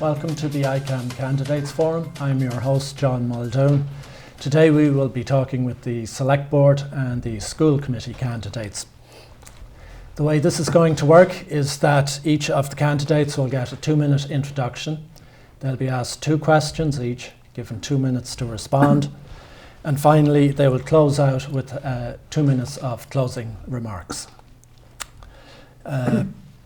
Welcome to the ICAM Candidates Forum. I'm your host, John Muldoon. Today we will be talking with the Select Board and the School Committee candidates. The way this is going to work is that each of the candidates will get a 2-minute introduction. They'll be asked 2 questions each, given 2 minutes to respond. And finally, they will close out with 2 minutes of closing remarks.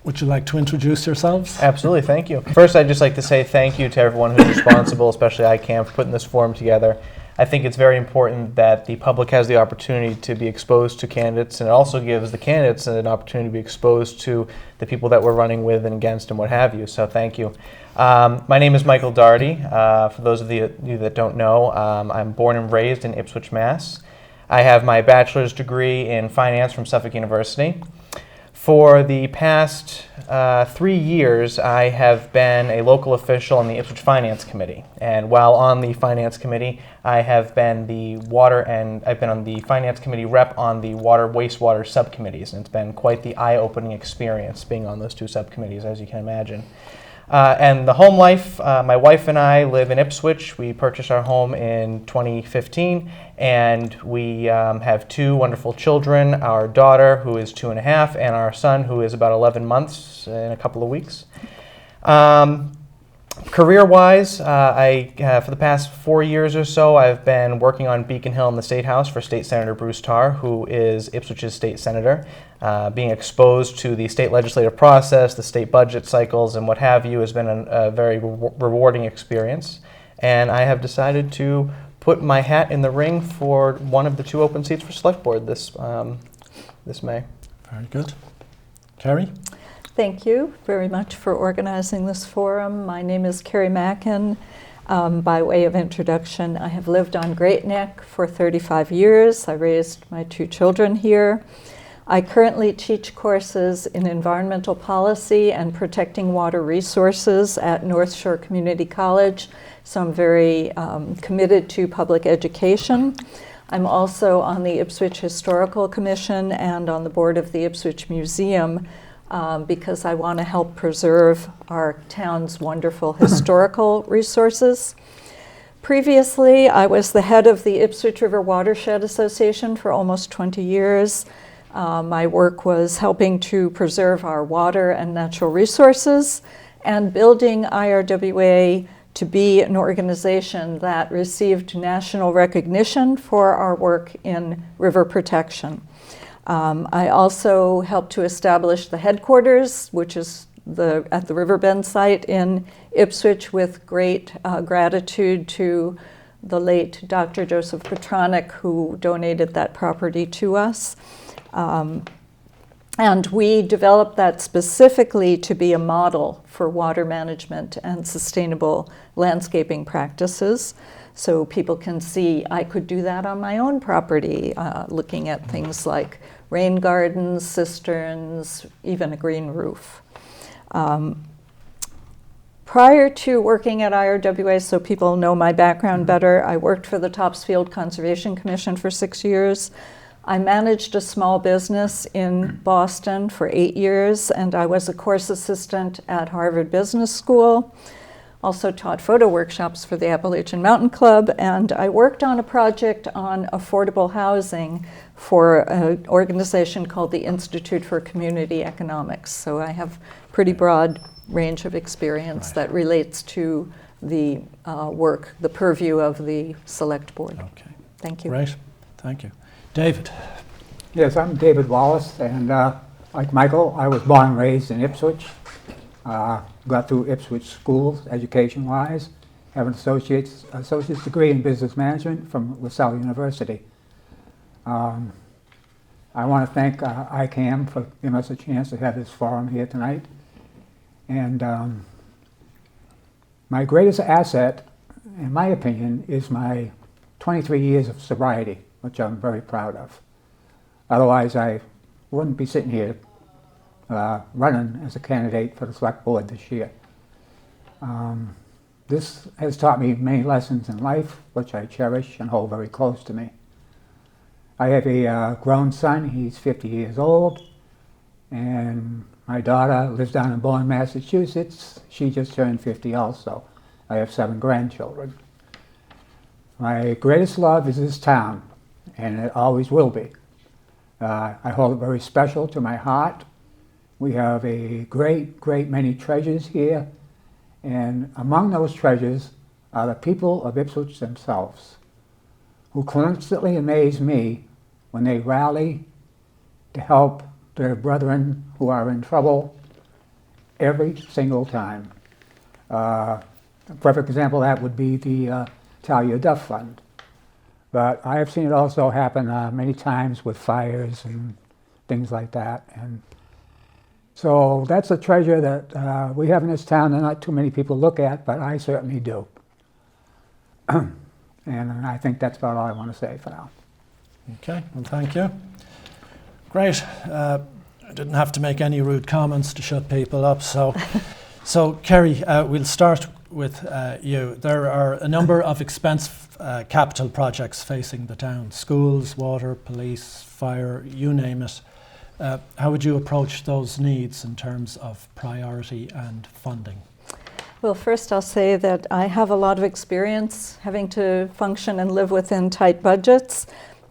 Would you like to introduce yourselves? Absolutely, thank you. First, I'd just like to say thank you to everyone who's responsible, especially ICAM, for putting this forum together. I think it's very important that the public has the opportunity to be exposed to candidates, and it also gives the candidates an opportunity to be exposed to the people that we're running with and against and what have you, so thank you. My name is Michael Daugherty. For those of you that don't know, I'm born and raised in Ipswich, Mass. I have my bachelor's degree in finance from Suffolk University. For the past 3 years, I have been a local official on the Ipswich Finance Committee. And while on the Finance Committee, I've been on the Finance Committee rep on the water wastewater subcommittees. And it's been quite the eye-opening experience being on those 2 subcommittees, as you can imagine. And the home life, my wife and I live in Ipswich. We purchased our home in 2015, and we have 2 wonderful children, our daughter, who is 2.5, and our son, who is about 11 months in a couple of weeks. Career-wise, for the past 4 years or so, I've been working on Beacon Hill in the State House for State Senator Bruce Tarr, who is Ipswich's state senator. Being exposed to the state legislative process, the state budget cycles, and what have you has been a very rewarding experience. And I have decided to put my hat in the ring for one of the 2 open seats for Select Board this May. Very good. Carrie? Thank you very much for organizing this forum. My name is Carrie Mackin. By way of introduction, I have lived on Great Neck for 35 years. I raised my 2 children here. I currently teach courses in environmental policy and protecting water resources at North Shore Community College, so I'm very committed to public education. I'm also on the Ipswich Historical Commission and on the board of the Ipswich Museum because I want to help preserve our town's wonderful historical resources. Previously, I was the head of the Ipswich River Watershed Association for almost 20 years. My work was helping to preserve our water and natural resources and building IRWA to be an organization that received national recognition for our work in river protection. I also helped to establish the headquarters, which is at the Riverbend site in Ipswich, with great gratitude to the late Dr. Joseph Petronic, who donated that property to us. And we developed that specifically to be a model for water management and sustainable landscaping practices. So people can see I could do that on my own property, looking at things like rain gardens, cisterns, even a green roof. Prior to working at IRWA, so people know my background better, I worked for the Topsfield Conservation Commission for 6 years. I managed a small business in Boston for 8 years, and I was a course assistant at Harvard Business School. Also taught photo workshops for the Appalachian Mountain Club, and I worked on a project on affordable housing for an organization called the Institute for Community Economics. So I have pretty broad range of experience that relates to the work, the purview of the Select Board. Okay. Thank you. Great. Thank you. David? Yes, I'm David Wallace, and like Michael, I was born and raised in Ipswich. Got through Ipswich schools, education-wise. Have an associate's degree in business management from LaSalle University. I want to thank ICAM for giving us a chance to have this forum here tonight. And my greatest asset, in my opinion, is my 23 years of sobriety, which I'm very proud of. Otherwise, I wouldn't be sitting here running as a candidate for the Select Board this year. This has taught me many lessons in life, which I cherish and hold very close to me. I have a grown son. He's 50 years old, and My daughter lives down in Bourne, Massachusetts. She just turned 50 also. I have 7 grandchildren. My greatest love is this town, and it always will be. I hold it very special to my heart. We have a great, great many treasures here, and among those treasures are the people of Ipswich themselves, who constantly amaze me when they rally to help their brethren who are in trouble every single time. A perfect example of that would be the Talia Duff Fund. But I have seen it also happen many times with fires and things like that. And so that's a treasure that we have in this town that not too many people look at, but I certainly do. And I think that's about all I want to say for now. Okay, well, thank you. Great. I didn't have to make any rude comments to shut people up. So Kerry, we'll start with you. There are a number of expensive capital projects facing the town: schools, water, police, fire, you name it. How would you approach those needs in terms of priority and funding? Well, first I'll say that I have a lot of experience having to function and live within tight budgets.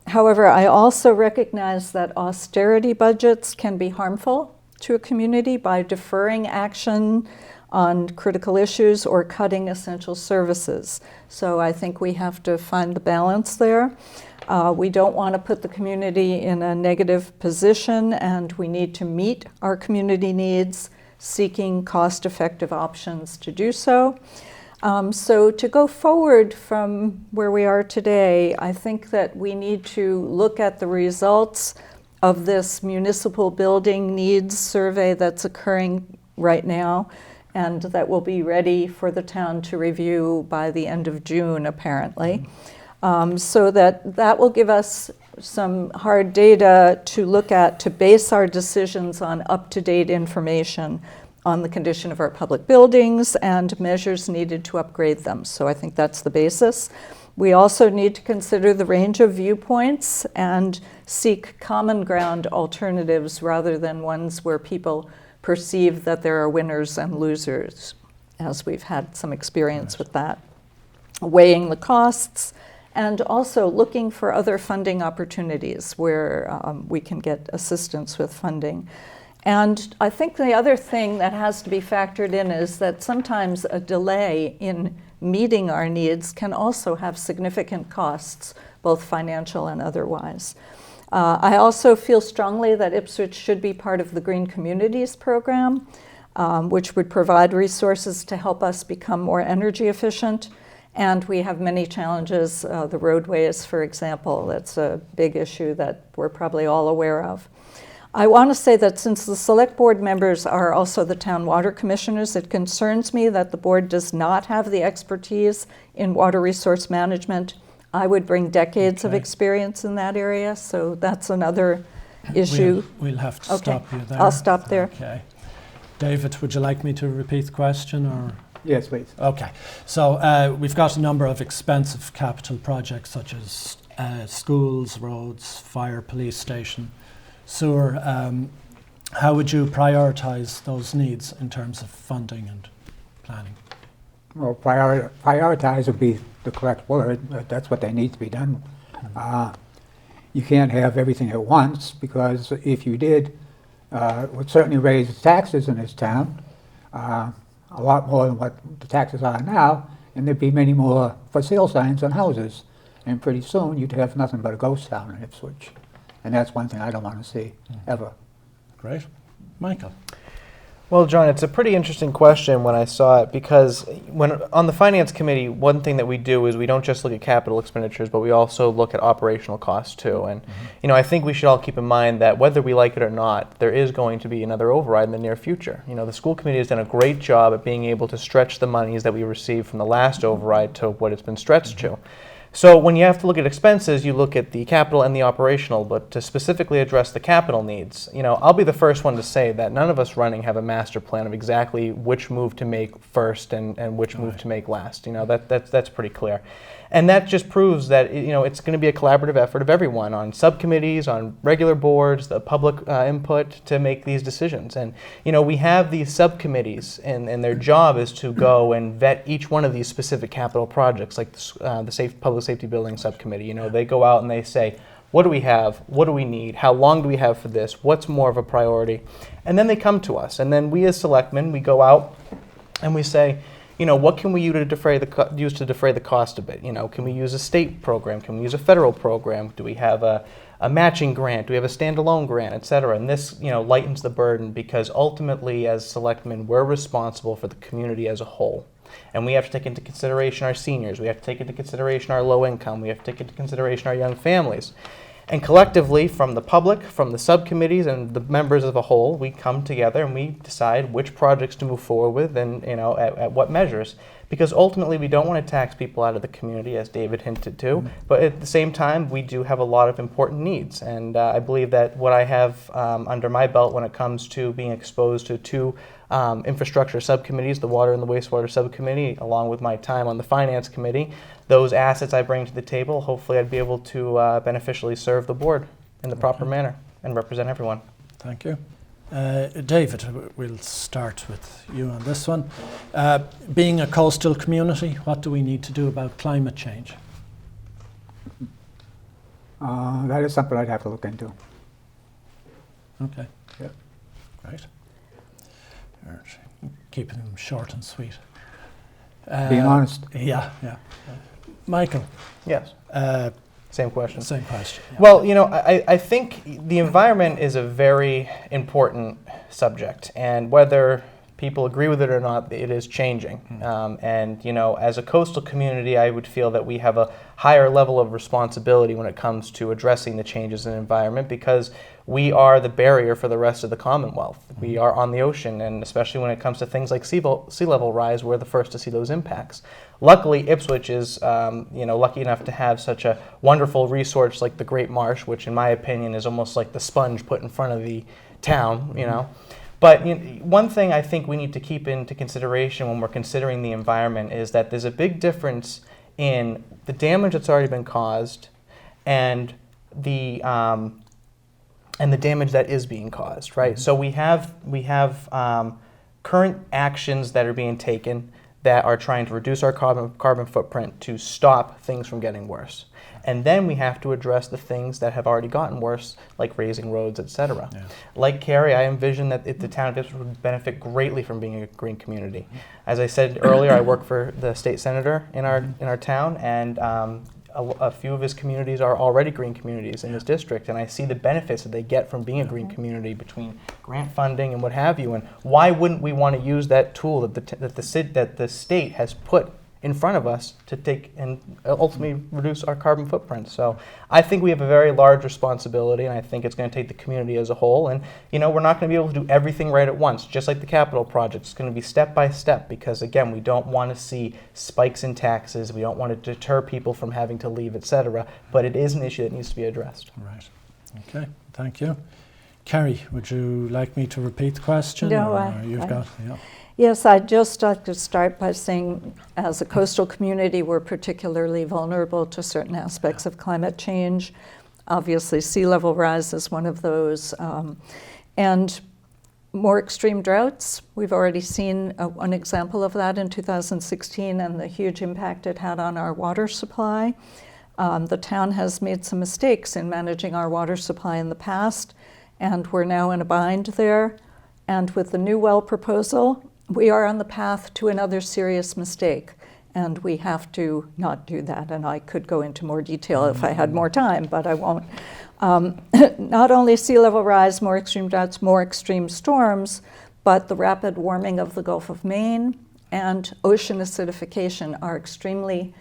However, I also recognize that austerity budgets can be harmful to a community by deferring action on critical issues or cutting essential services. So I think we have to find the balance there. We don't want to put the community in a negative position, and we need to meet our community needs, seeking cost-effective options to do so. So to go forward from where we are today, I think that we need to look at the results of this municipal building needs survey that's occurring right now, and that will be ready for the town to review by the end of June, apparently. So that will give us some hard data to look at to base our decisions on up-to-date information on the condition of our public buildings and measures needed to upgrade them. So I think that's the basis. We also need to consider the range of viewpoints and seek common ground alternatives rather than ones where people perceive that there are winners and losers, as we've had some experience with that. Weighing the costs, and also looking for other funding opportunities where we can get assistance with funding. And I think the other thing that has to be factored in is that sometimes a delay in meeting our needs can also have significant costs, both financial and otherwise. I also feel strongly that Ipswich should be part of the Green Communities program, which would provide resources to help us become more energy efficient. And we have many challenges, the roadways, for example. That's a big issue that we're probably all aware of. I want to say that since the select board members are also the town water commissioners, it concerns me that the board does not have the expertise in water resource management. I would bring decades of experience in that area, so that's another issue. We'll have to stop you there. I'll stop there. Okay. David, would you like me to repeat the question, or? Yes, please. Okay. So we've got a number of expensive capital projects such as schools, roads, fire, police station, sewer. How would you prioritise those needs in terms of funding and planning? Well, prioritize would be the correct word, but that's what they need to be done. You can't have everything at once, because if you did, it would certainly raise taxes in this town, a lot more than what the taxes are now, and there'd be many more for sale signs on houses. And pretty soon you'd have nothing but a ghost town in Ipswich. And that's one thing I don't want to see, ever. Great. Michael? Well, John, it's a pretty interesting question when I saw it, because when on the Finance Committee, one thing that we do is we don't just look at capital expenditures, but we also look at operational costs too. And I think we should all keep in mind that whether we like it or not, there is going to be another override in the near future. The school committee has done a great job at being able to stretch the monies that we received from the last override to what it's been stretched to. So when you have to look at expenses, you look at the capital and the operational, but to specifically address the capital needs, I'll be the first one to say that none of us running have a master plan of exactly which move to make first and which move to make last. That's pretty clear. And that just proves that it's going to be a collaborative effort of everyone on subcommittees, on regular boards, the public input to make these decisions. And we have these subcommittees, and their job is to go and vet each one of these specific capital projects, like the Public Safety Building Subcommittee. They go out and they say, what do we have? What do we need? How long do we have for this? What's more of a priority? And then they come to us, and then we as selectmen, we go out and we say, what can we use to defray the cost of it? Can we use a state program? Can we use a federal program? Do we have a matching grant? Do we have a standalone grant, et cetera? And this, lightens the burden, because ultimately, as selectmen, we're responsible for the community as a whole. And we have to take into consideration our seniors. We have to take into consideration our low income. We have to take into consideration our young families. And collectively, from the public, from the subcommittees, and the members as a whole, we come together and we decide which projects to move forward with, and at what measures. Because ultimately, we don't want to tax people out of the community, as David hinted to. But at the same time, we do have a lot of important needs. And I believe that what I have under my belt when it comes to being exposed to two infrastructure subcommittees, the Water and the Wastewater Subcommittee, along with my time on the Finance Committee, those assets I bring to the table, hopefully I'd be able to beneficially serve the board in the proper manner and represent everyone. Thank you. David, we'll start with you on this one. Being a coastal community, what do we need to do about climate change? That is something I'd have to look into. Okay. Yep. Great. Keeping them short and sweet. Being honest. Yeah. Michael. Yes. Same question. Same question. Yeah. Well, I think the environment is a very important subject, and whether people agree with it or not, it is changing. And as a coastal community, I would feel that we have a higher level of responsibility when it comes to addressing the changes in the environment, because we are the barrier for the rest of the Commonwealth. We are on the ocean, and especially when it comes to things like sea level rise, we're the first to see those impacts. Luckily, Ipswich is lucky enough to have such a wonderful resource like the Great Marsh, which in my opinion is almost like the sponge put in front of the town, But one thing I think we need to keep into consideration when we're considering the environment is that there's a big difference in the damage that's already been caused and the damage that is being caused, right? So we have current actions that are being taken that are trying to reduce our carbon footprint to stop things from getting worse. And then we have to address the things that have already gotten worse, like raising roads, et cetera. Yeah. Like Carrie, I envision that the town of Ipswich would benefit greatly from being a green community. As I said earlier, I work for the state senator in our town, and a few of his communities are already green communities in his district, and I see the benefits that they get from being a green community between grant funding and what have you. And why wouldn't we want to use that tool that the state has put in front of us to take and ultimately reduce our carbon footprint? So I think we have a very large responsibility, and I think it's going to take the community as a whole. And we're not going to be able to do everything right at once, just like the capital project. It's going to be step by step, because again, we don't want to see spikes in taxes. We don't want to deter people from having to leave, etc. But it is an issue that needs to be addressed. Right. Okay. Thank you. Carrie, would you like me to repeat the question? No, Yes, I'd just like to start by saying, as a coastal community, we're particularly vulnerable to certain aspects of climate change. Obviously, sea level rise is one of those. And more extreme droughts, we've already seen one example of that in 2016 and the huge impact it had on our water supply. The town has made some mistakes in managing our water supply in the past, and we're now in a bind there. And with the new well proposal, we are on the path to another serious mistake, and we have to not do that. And I could go into more detail if I had more time, but I won't. Not only sea level rise, more extreme droughts, more extreme storms, but the rapid warming of the Gulf of Maine and ocean acidification are extremely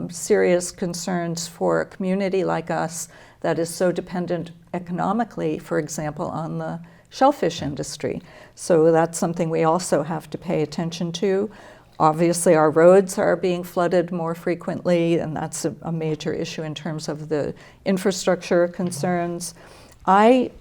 serious concerns for a community like us that is so dependent economically, for example, on the shellfish industry. So that's something we also have to pay attention to. Obviously, our roads are being flooded more frequently, and that's a major issue in terms of the infrastructure concerns. I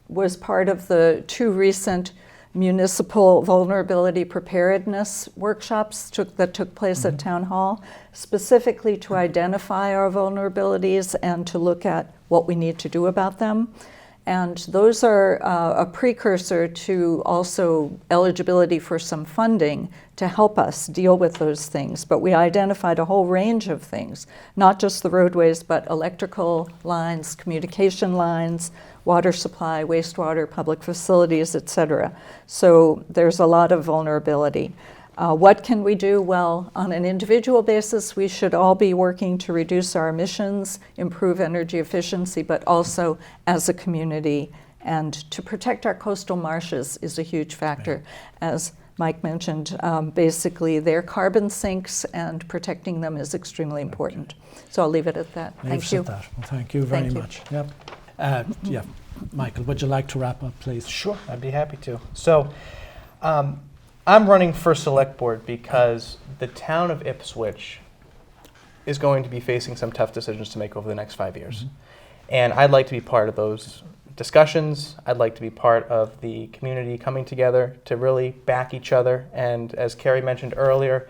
was part of the 2 recent municipal vulnerability preparedness workshops that took place at Town Hall, specifically to identify our vulnerabilities and to look at what we need to do about them. And those are a precursor to also eligibility for some funding to help us deal with those things. But we identified a whole range of things, not just the roadways, but electrical lines, communication lines, water supply, wastewater, public facilities, et cetera. So there's a lot of vulnerability. What can we do? Well, on an individual basis, we should all be working to reduce our emissions, improve energy efficiency, but also as a community. And to protect our coastal marshes is a huge factor. As Mike mentioned, basically they're carbon sinks, and protecting them is extremely important. So I'll leave it at that. Thank you. Well, thank you very much. Yep. Yeah. Michael, would you like to wrap up, please? Sure, I'd be happy to. So, I'm running for select board because the town of Ipswich is going to be facing some tough decisions to make over the next 5 years. And I'd like to be part of those discussions. I'd like to be part of the community coming together to really back each other. And as Carrie mentioned earlier,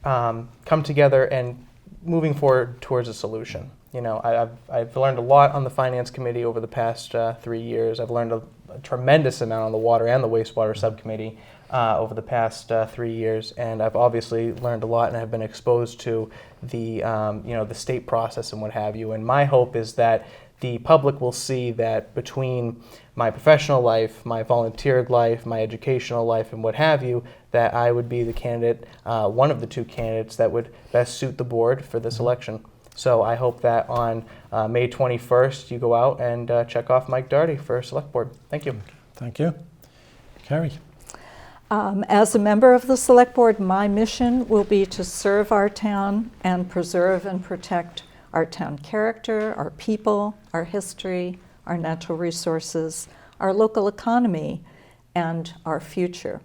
come together and moving forward towards a solution. You know, I've learned a lot on the Finance Committee over the past 3 years. I've learned a tremendous amount on the Water and the Wastewater Subcommittee over the past 3 years, and I've obviously learned a lot and have been exposed to the the state process and what have you. And my hope is that the public will see that between my professional life, my volunteered life, my educational life, and what have you, that I would be the candidate, one of the 2 candidates that would best suit the board for this election. So I hope that on May 21st you go out and check off Mike Daugherty for Select Board. Thank you. Thank you. Carrie? As a member of the Select Board, my mission will be to serve our town and preserve and protect our town character, our people, our history, our natural resources, our local economy, and our future.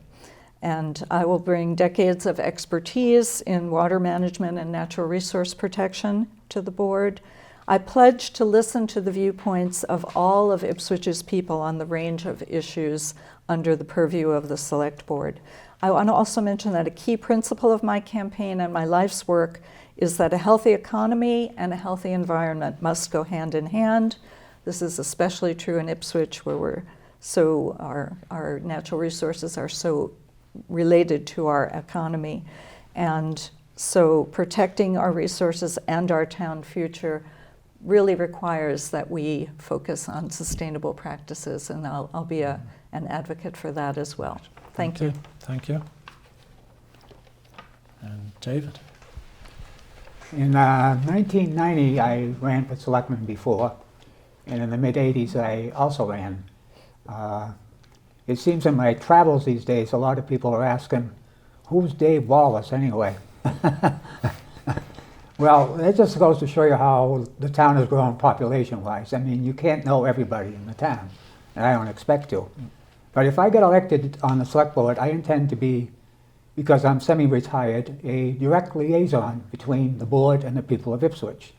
And I will bring decades of expertise in water management and natural resource protection to the board. I pledge to listen to the viewpoints of all of Ipswich's people on the range of issues under the purview of the Select Board. I want to also mention that a key principle of my campaign and my life's work is that a healthy economy and a healthy environment must go hand in hand. This is especially true in Ipswich, where our natural resources are so related to our economy. And so protecting our resources and our town future really requires that we focus on sustainable practices, and I'll be an advocate for that as well. Thank you. Thank you. And David? In 1990, I ran for selectman before, and in the mid-'80s, I also ran. It seems in my travels these days, a lot of people are asking, who's Dave Wallace anyway? Well, it just goes to show you how the town has grown population-wise. I mean, you can't know everybody in the town, and I don't expect to. But if I get elected on the select board, I intend to be, because I'm semi-retired, a direct liaison between the board and the people of Ipswich.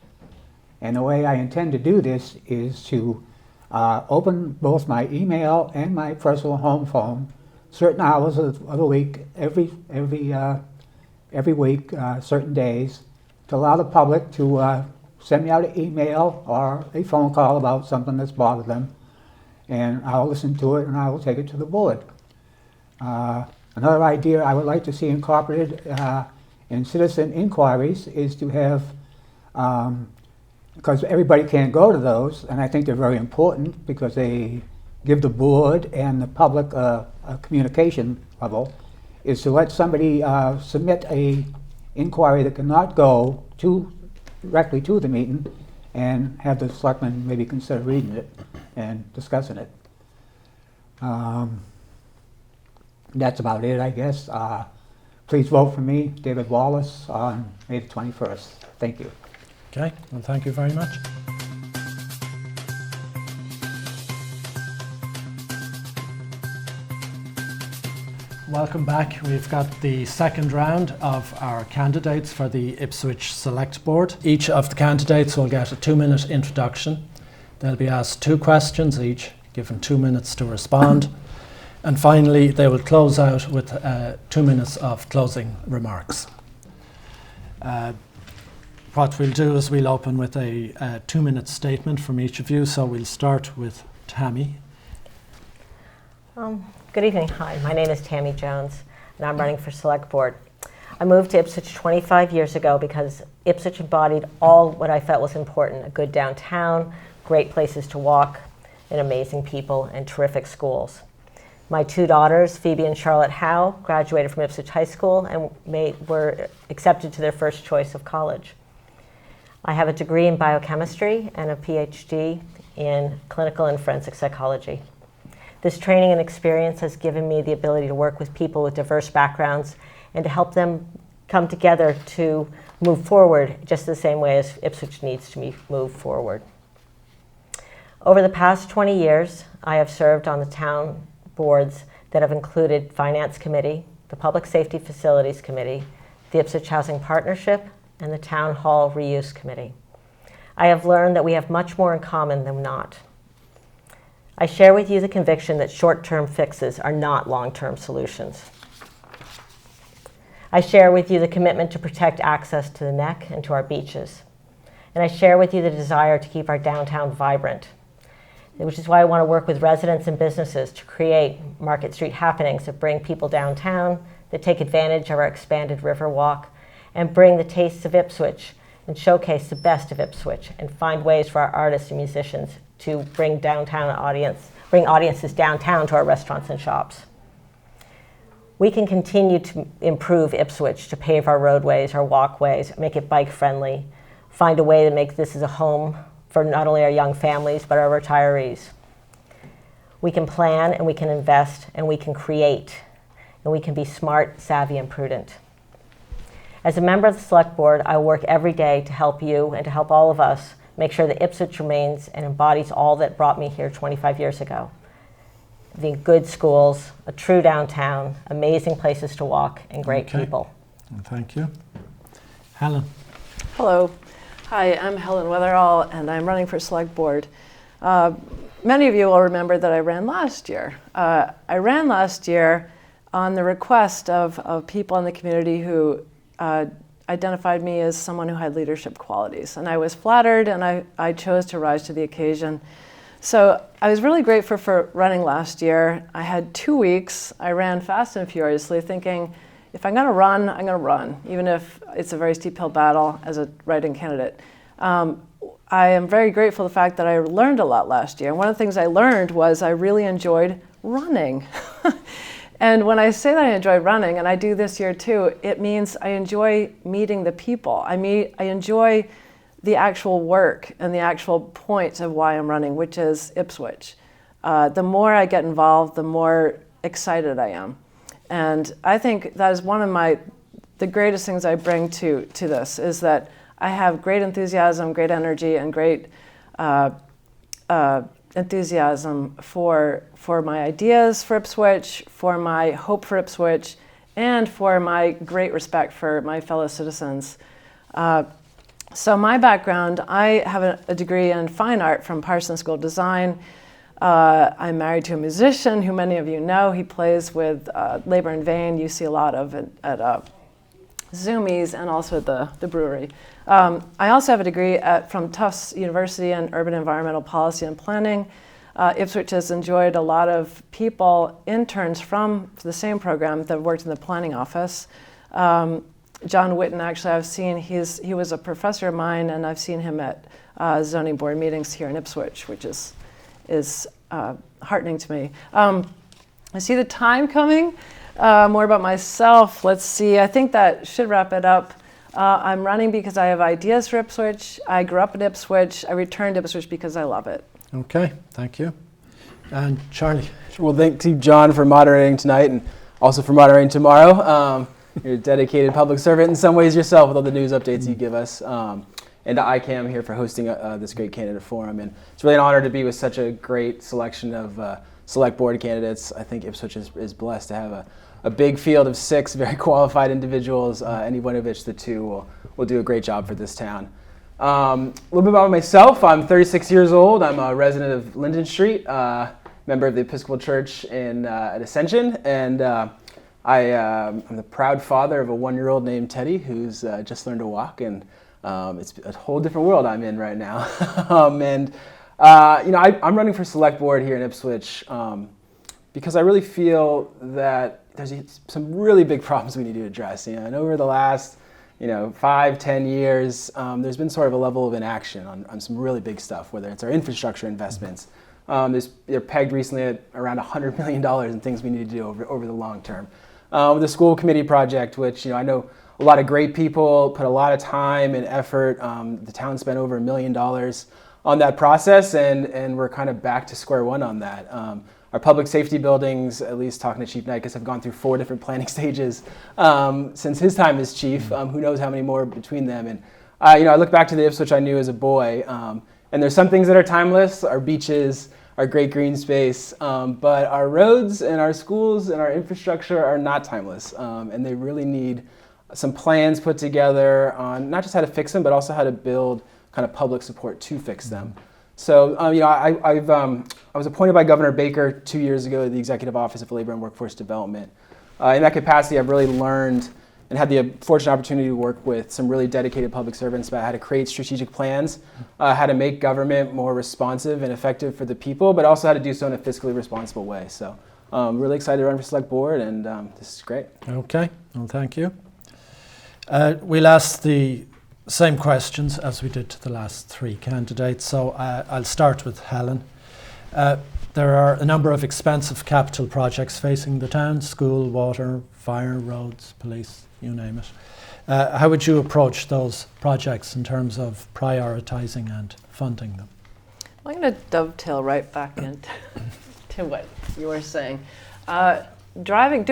And the way I intend to do this is to open both my email and my personal home phone certain hours of the week, every week, certain days, to allow the public to send me out an email or a phone call about something that's bothered them, and I'll listen to it and I will take it to the board. Another idea I would like to see incorporated in citizen inquiries is to have, because everybody can't go to those, and I think they're very important because they give the board and the public a communication level, is to let somebody submit a inquiry that cannot go directly to the meeting, and have the selectmen maybe consider reading it and discussing it. That's about it, I guess. Please vote for me, David Wallace, on May the 21st. Thank you. Okay, well, thank you very much. Welcome back. We've got the second round of our candidates for the Ipswich Select Board. Each of the candidates will get a 2-minute introduction. They'll be asked 2 questions each, given 2 minutes to respond. And finally, they will close out with 2 minutes of closing remarks. What we'll do is we'll open with a 2-minute statement from each of you. So we'll start with Tammy. Good evening. Hi, my name is Tammy Jones, and I'm running for Select Board. I moved to Ipswich 25 years ago because Ipswich embodied all what I felt was important: a good downtown, great places to walk, and amazing people, and terrific schools. My 2 daughters, Phoebe and Charlotte Howe, graduated from Ipswich High School and were accepted to their first choice of college. I have a degree in biochemistry and a PhD in clinical and forensic psychology. This training and experience has given me the ability to work with people with diverse backgrounds and to help them come together to move forward just the same way as Ipswich needs to move forward. Over the past 20 years, I have served on the town boards that have included Finance Committee, the Public Safety Facilities Committee, the Ipswich Housing Partnership, and the Town Hall Reuse Committee. I have learned that we have much more in common than not. I share with you the conviction that short-term fixes are not long-term solutions. I share with you the commitment to protect access to the Neck and to our beaches. And I share with you the desire to keep our downtown vibrant, which is why I want to work with residents and businesses to create Market Street happenings that bring people downtown, that take advantage of our expanded river walk, and bring the tastes of Ipswich and showcase the best of Ipswich and find ways for our artists and musicians to bring audiences downtown to our restaurants and shops. We can continue to improve Ipswich, to pave our roadways, our walkways, make it bike friendly, find a way to make this as a home for not only our young families, but our retirees. We can plan and we can invest and we can create, and we can be smart, savvy, and prudent. As a member of the Select Board, I work every day to help you and to help all of us make sure that Ipswich remains and embodies all that brought me here 25 years ago. The good schools, a true downtown, amazing places to walk, and great people. Thank you. Helen. Hello. Hi, I'm Helen Weatherall, and I'm running for Select Board. Many of you will remember that I ran last year. I ran last year on the request of people in the community who identified me as someone who had leadership qualities. And I was flattered, and I chose to rise to the occasion. So I was really grateful for running last year. I had 2 weeks. I ran fast and furiously, thinking, if I'm going to run, I'm going to run, even if it's a very steep hill battle as a write-in candidate. I am very grateful for the fact that I learned a lot last year. And one of the things I learned was I really enjoyed running. And when I say that I enjoy running, and I do this year too, it means I enjoy meeting the people. I enjoy the actual work and the actual point of why I'm running, which is Ipswich. The more I get involved, the more excited I am. And I think that is one of the greatest things I bring to this, is that I have great enthusiasm, great energy, and great enthusiasm for my ideas for Ipswich, for my hope for Ipswich, and for my great respect for my fellow citizens. So my background, I have a degree in fine art from Parsons School of Design. I'm married to a musician who many of you know. He plays with Labor in Vain. You see a lot of it at Zoomies and also at the brewery. I also have a degree from Tufts University in Urban Environmental Policy and Planning. Ipswich has enjoyed a lot of interns from the same program that worked in the planning office. John Witten, actually, I've seen, he was a professor of mine, and I've seen him at zoning board meetings here in Ipswich, which is heartening to me. I see the time coming. More about myself. Let's see. I think that should wrap it up. I'm running because I have ideas for Ipswich. I grew up in Ipswich. I returned to Ipswich because I love it. Okay, thank you. And Charlie. Well, thank you, John, for moderating tonight and also for moderating tomorrow. You're a dedicated public servant in some ways yourself with all the news updates you give us. And to ICAM here for hosting this great candidate forum. And it's really an honor to be with such a great selection of select board candidates. I think Ipswich is blessed to have a big field of 6 very qualified individuals, any one of which the 2 will do a great job for this town. A little bit about myself. I'm 36 years old. I'm a resident of Linden Street, member of the Episcopal Church at Ascension, and I'm the proud father of a 1-year-old named Teddy who's just learned to walk, and it's a whole different world I'm in right now. I'm running for select board here in Ipswich because I really feel that there's some really big problems we need to address. And over the last 5-10 years, there's been sort of a level of inaction on some really big stuff, whether it's our infrastructure investments. They're pegged recently at around $100 million in things we need to do over the long term. The school committee project, which I know a lot of great people put a lot of time and effort. The town spent over $1 million on that process, and we're kind of back to square one on that. Our public safety buildings, at least talking to Chief Nykus, have gone through 4 different planning stages since his time as chief. Who knows how many more between them? And I look back to the Ipswich I knew as a boy, and there's some things that are timeless: our beaches, our great green space, but our roads and our schools and our infrastructure are not timeless, and they really need some plans put together on not just how to fix them, but also how to build kind of public support to fix them. So, I was appointed by Governor Baker 2 years ago to the Executive Office of Labor and Workforce Development. In that capacity, I've really learned and had the fortunate opportunity to work with some really dedicated public servants about how to create strategic plans, how to make government more responsive and effective for the people, but also how to do so in a fiscally responsible way. So, really excited to run for select board, and this is great. Okay, well, thank you. We'll ask the same questions as we did to the last 3 candidates. So I'll start with Helen. There are a number of expensive capital projects facing the town: school, water, fire, roads, police, you name it. How would you approach those projects in terms of prioritising and funding them? I'm going to dovetail right back into to what you were saying. Doing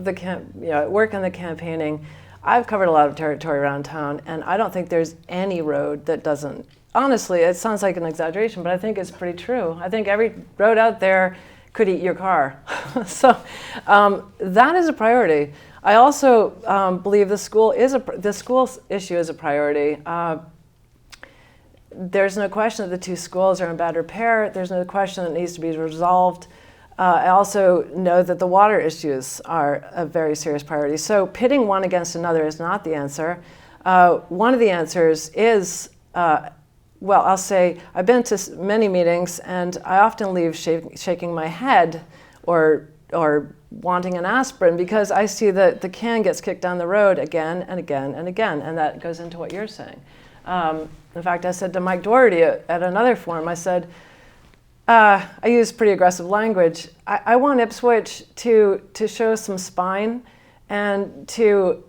the work in the campaigning, I've covered a lot of territory around town, and I don't think there's any road that doesn't. Honestly, it sounds like an exaggeration, but I think it's pretty true. I think every road out there could eat your car. So that is a priority. I also believe the school issue is a priority. There's no question that the 2 schools are in bad repair. There's no question that it needs to be resolved. I also know that the water issues are a very serious priority. So pitting one against another is not the answer. One of the answers is, I'll say I've been to many meetings, and I often leave shaking my head or wanting an aspirin, because I see that the can gets kicked down the road again and again and again, and that goes into what you're saying. In fact, I said to Mike Doherty at another forum, I said, I use pretty aggressive language. I want Ipswich to show some spine and to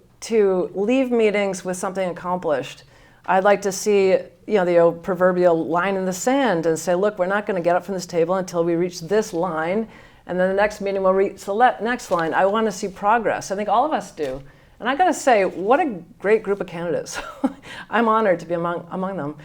leave meetings with something accomplished. I'd like to see the old proverbial line in the sand and say, look, we're not going to get up from this table until we reach this line, and then the next meeting we'll reach the next line. I want to see progress. I think all of us do. And I got to say, what a great group of candidates. I'm honored to be among them.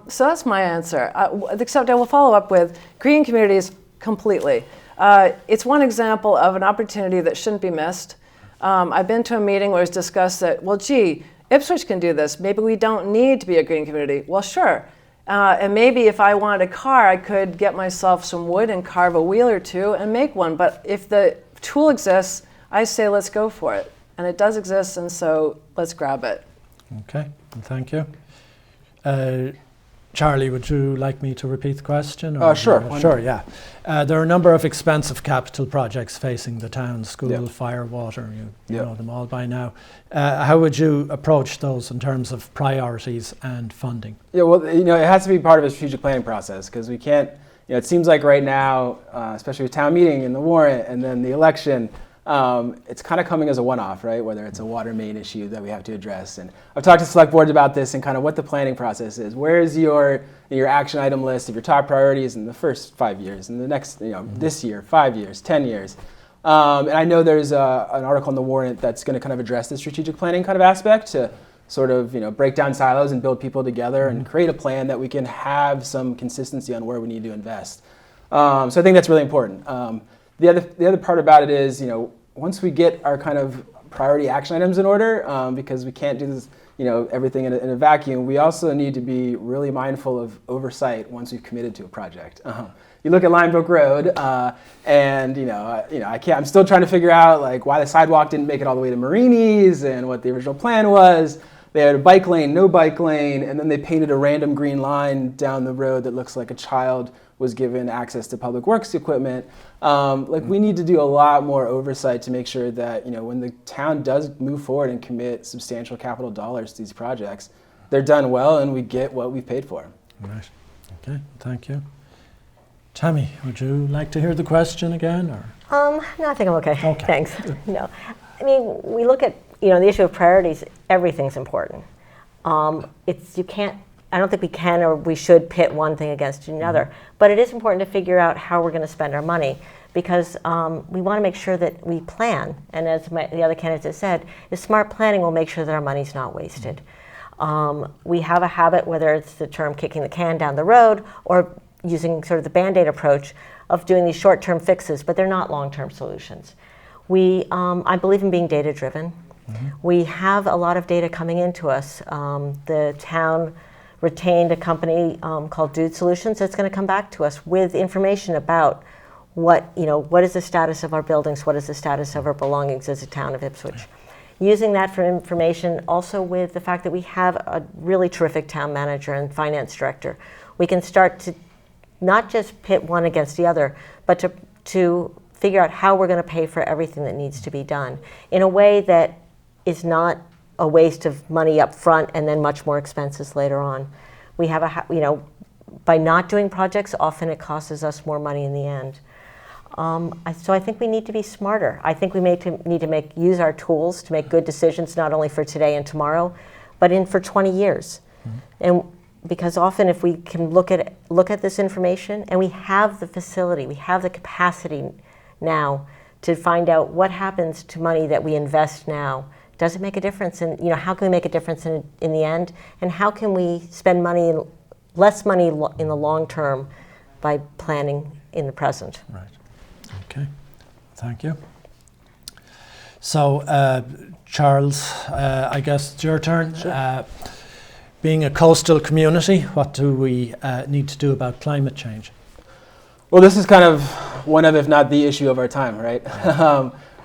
So that's my answer, except I will follow up with green communities completely. It's one example of an opportunity that shouldn't be missed. I've been to a meeting where it was discussed that, well, gee, Ipswich can do this. Maybe we don't need to be a green community. Well, sure. And maybe if I wanted a car, I could get myself some wood and carve a wheel or 2 and make one. But if the tool exists, I say let's go for it. And it does exist, and so let's grab it. Okay, thank you. Charlie, would you like me to repeat the question? Sure. Sure, yeah. There are a number of expensive capital projects facing the town: school, fire, water. You know them all by now. How would you approach those in terms of priorities and funding? Yeah, well, it has to be part of a strategic planning process, because we can't. It seems like right now, especially with town meeting and the warrant and then the election, it's kind of coming as a one-off, right? Whether it's a water main issue that we have to address. And I've talked to select boards about this and kind of what the planning process is. Where is your action item list of your top priorities in the first 5 years, and the next, this year, 5 years, 10 years? And I know there's an article in the warrant that's going to kind of address the strategic planning kind of aspect to sort of, break down silos and build people together and create a plan that we can have some consistency on where we need to invest. So I think that's really important. The other part about it is, once we get our kind of priority action items in order, because we can't do this, everything in a vacuum, we also need to be really mindful of oversight once we've committed to a project. You look at Linebrook Road, and I'm still trying to figure out like why the sidewalk didn't make it all the way to Marini's and what the original plan was. They had a bike lane, no bike lane, and then they painted a random green line down the road that looks like a child was given access to public works equipment. We need to do a lot more oversight to make sure that when the town does move forward and commit substantial capital dollars to these projects, they're done well and we get what we've paid for. Right. Okay. Thank you. Tammy, would you like to hear the question again, or? No, I think I'm okay. Okay. Thanks. No, I mean, we look at the issue of priorities. Everything's important. You can't. I don't think we can or we should pit one thing against another. But it is important to figure out how we're going to spend our money, because we want to make sure that we plan. And as the other candidates have said, the smart planning will make sure that our money's not wasted. We have a habit, whether it's the term kicking the can down the road or using sort of the Band-Aid approach of doing these short-term fixes, but they're not long-term solutions. I believe in being data-driven. We have a lot of data coming into us. The town retained a company called Dude Solutions that's going to come back to us with information about what is the status of our buildings, what is the status of our belongings as a town of Ipswich. Using that for information, also with the fact that we have a really terrific town manager and finance director, we can start to not just pit one against the other, but to figure out how we're going to pay for everything that needs to be done in a way that is not a waste of money up front and then much more expenses later on. We have by not doing projects, often it costs us more money in the end. So I think we need to be smarter. I think we need to use our tools to make good decisions, not only for today and tomorrow, but for 20 years. And because often if we can look at this information, and we have the facility, we have the capacity now to find out what happens to money that we invest now. Does it make a difference? And how can we make a difference in the end? And how can we spend less money in the long term by planning in the present? Right. Okay. Thank you. So, Charles, I guess it's your turn. Sure. Being a coastal community, what do we need to do about climate change? Well, this is kind of one of, if not the issue of our time, right?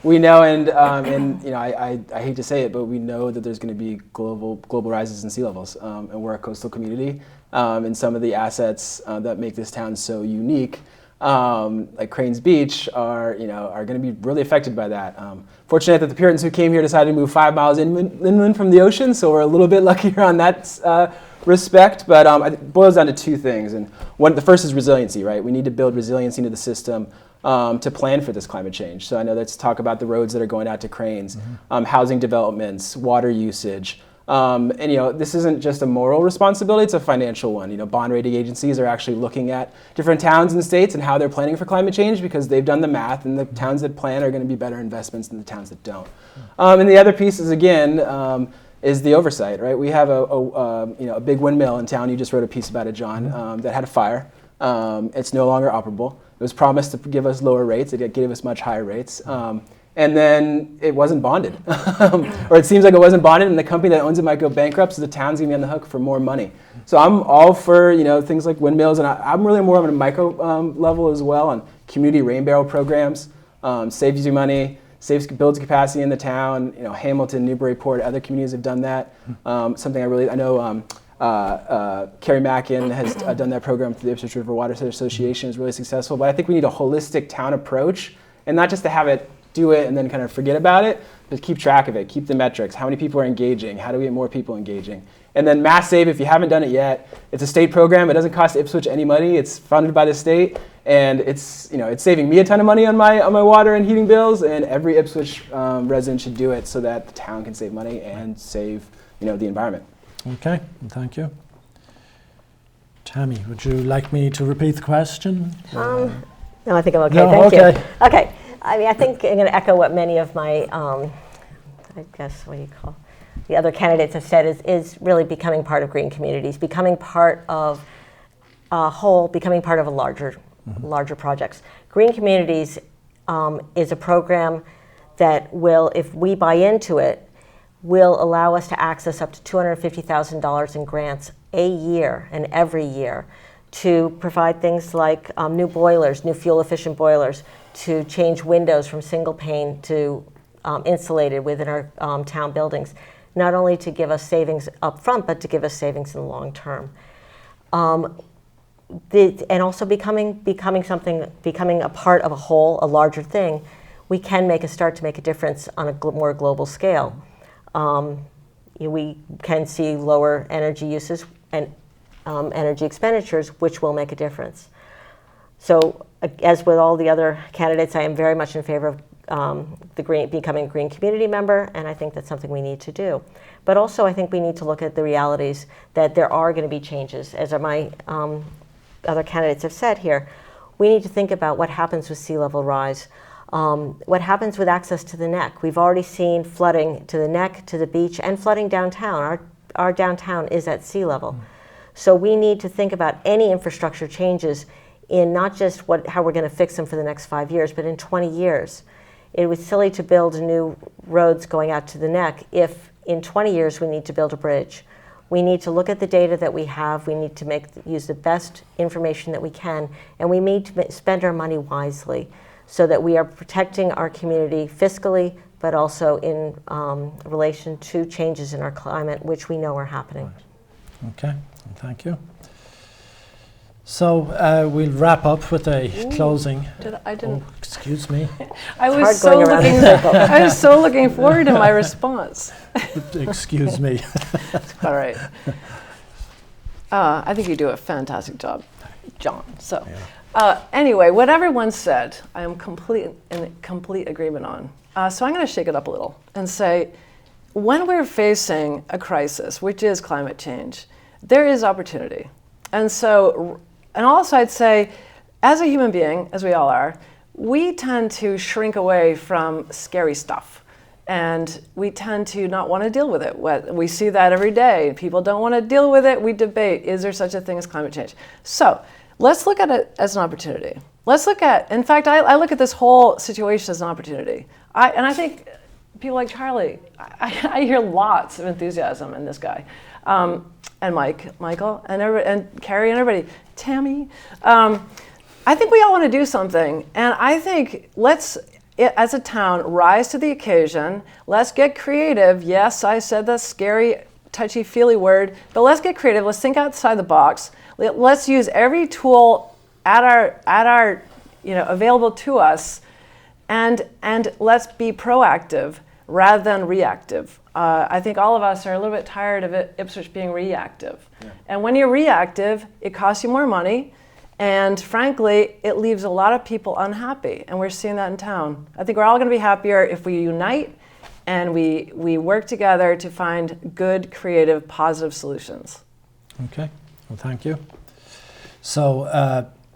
We know, and I hate to say it, but we know that there's going to be global rises in sea levels, and we're a coastal community, and some of the assets that make this town so unique, like Cranes Beach, are going to be really affected by that. Fortunate that the Puritans who came here decided to move 5 miles inland from the ocean, so we're a little bit luckier on that respect. But it boils down to two things, and the first is resiliency, right? We need to build resiliency into the system to plan for this climate change. So I know let's talk about the roads that are going out to Cranes, housing developments, water usage. And this isn't just a moral responsibility, it's a financial one. Bond rating agencies are actually looking at different towns and states and how they're planning for climate change, because they've done the math, and the towns that plan are going to be better investments than the towns that don't. And the other piece is, again, is the oversight, right? We have a big windmill in town. You just wrote a piece about it, John, that had a fire. It's no longer operable. It was promised to give us lower rates. It gave us much higher rates. And then it wasn't bonded. Or it seems like it wasn't bonded, and the company that owns it might go bankrupt, so the town's gonna be on the hook for more money. So I'm all for things like windmills, and I'm really more on a micro level as well, on community rain barrel programs. Saves you money, builds capacity in the town. Hamilton, Newburyport, other communities have done that. Something I know Carrie Mackin has done that program through the Ipswich River Water Association. Is really successful, but I think we need a holistic town approach, and not just to have it do it and then kind of forget about it, but keep track of it, keep the metrics. How many people are engaging? How do we get more people engaging? And then Mass Save, if you haven't done it yet, it's a state program. It doesn't cost Ipswich any money. It's funded by the state, and it's saving me a ton of money on my water and heating bills. And every Ipswich resident should do it so that the town can save money and save the environment. Okay, thank you. Tammy, would you like me to repeat the question? No, I think I'm okay. No, Thank okay. you. Okay. I think I'm going to echo what many of my, the other candidates have said, is really becoming part of green communities, becoming part of a whole, becoming part of a larger projects. Green Communities is a program that will, if we buy into it, will allow us to access up to $250,000 in grants a year and every year to provide things like new boilers, new fuel-efficient boilers, to change windows from single pane to insulated within our town buildings, not only to give us savings up front, but to give us savings in the long term. And also becoming a part of a whole, a larger thing, we can start to make a difference on a more global scale. We can see lower energy uses and energy expenditures, which will make a difference. So, as with all the other candidates, I am very much in favor of becoming a green community member, and I think that's something we need to do. But also, I think we need to look at the realities that there are going to be changes, as my other candidates have said here. We need to think about what happens with sea level rise, what happens with access to the neck. We've already seen flooding to the neck, to the beach, and flooding downtown. Our downtown is at sea level. So we need to think about any infrastructure changes in not just how we're going to fix them for the next 5 years, but in 20 years. It was silly to build new roads going out to the neck if in 20 years we need to build a bridge. We need to look at the data that we have. We need to use the best information that we can, and we need to spend our money wisely so that we are protecting our community fiscally, but also in relation to changes in our climate, which we know are happening. Okay, thank you. So we'll wrap up with a closing. I didn't. Oh, excuse me. I was so looking forward to my response. Excuse me. All right. I think you do a fantastic job, John. So, anyway, what everyone said, I am in complete agreement on. So I'm going to shake it up a little and say, when we're facing a crisis, which is climate change, there is opportunity. And so, and also I'd say, as a human being, as we all are, we tend to shrink away from scary stuff. And we tend to not want to deal with it. We see that every day. People don't want to deal with it. We debate, is there such a thing as climate change? So let's look at it as an opportunity. In fact, I look at this whole situation as an opportunity. And I think people like Charlie, I hear lots of enthusiasm in this guy. And Michael, and Carrie, and everybody, Tammy. I think we all want to do something, and I think let's, as a town, rise to the occasion. Let's get creative. Yes, I said the scary, touchy-feely word, but let's get creative. Let's think outside the box. Let's use every tool at our available to us, and let's be proactive rather than reactive. I think all of us are a little bit tired of Ipswich being reactive. Yeah. And when you're reactive, it costs you more money, and frankly, it leaves a lot of people unhappy, and we're seeing that in town. I think we're all going to be happier if we unite and we work together to find good, creative, positive solutions. Okay, well, thank you. So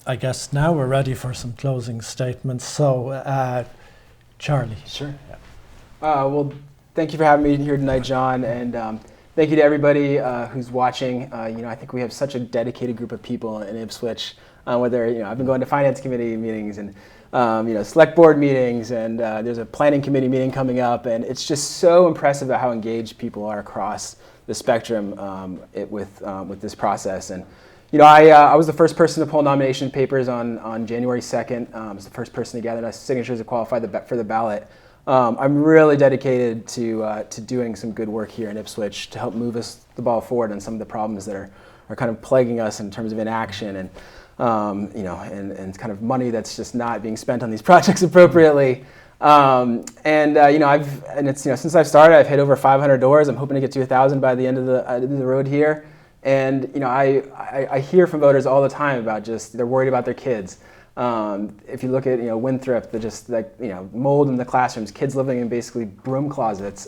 I guess now we're ready for some closing statements. So, Charlie. Sure. Yeah. Well, thank you for having me here tonight, John, and thank you to everybody who's watching. I think we have such a dedicated group of people in Ipswich. Whether I've been going to finance committee meetings and select board meetings, and there's a planning committee meeting coming up, and it's just so impressive about how engaged people are across the spectrum with this process. And I was the first person to pull nomination papers on January 2nd. I was the first person to gather enough signatures to qualify for the ballot. I'm really dedicated to doing some good work here in Ipswich to help move the ball forward on some of the problems that are kind of plaguing us in terms of inaction and kind of money that's just not being spent on these projects appropriately. Since I've started, I've hit over 500 doors. I'm hoping to get to 1,000 by the end of the road here. And I hear from voters all the time about they're worried about their kids. If you look at Winthrop, mold in the classrooms, kids living in basically broom closets.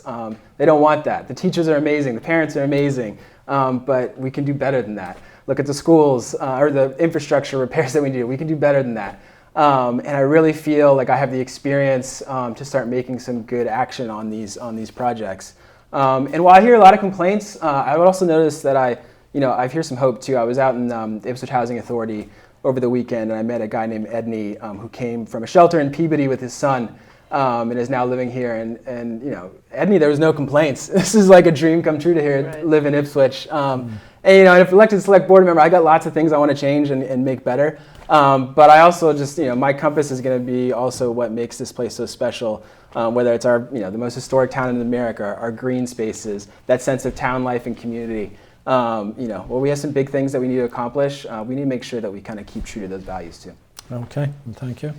They don't want that. The teachers are amazing, the parents are amazing, but we can do better than that. Look at the schools or the infrastructure repairs that we do. We can do better than that. And I really feel like I have the experience to start making some good action on these projects. And while I hear a lot of complaints, I would also notice that I hear some hope too. I was out in the Ipswich Housing Authority over the weekend, and I met a guy named Edney who came from a shelter in Peabody with his son. and is now living here. And you know, Edney, there was no complaints. This is like a dream come true to live in Ipswich. And you know, if elected select board member, I got lots of things I want to change and make better. But I also just, you know, my compass is going to be also what makes this place so special. Whether it's our, you know, the most historic town in America, our green spaces, that sense of town life and community. You know, well, we have some big things that we need to accomplish. We need to make sure that we kind of keep true to those values too. Okay, and thank you.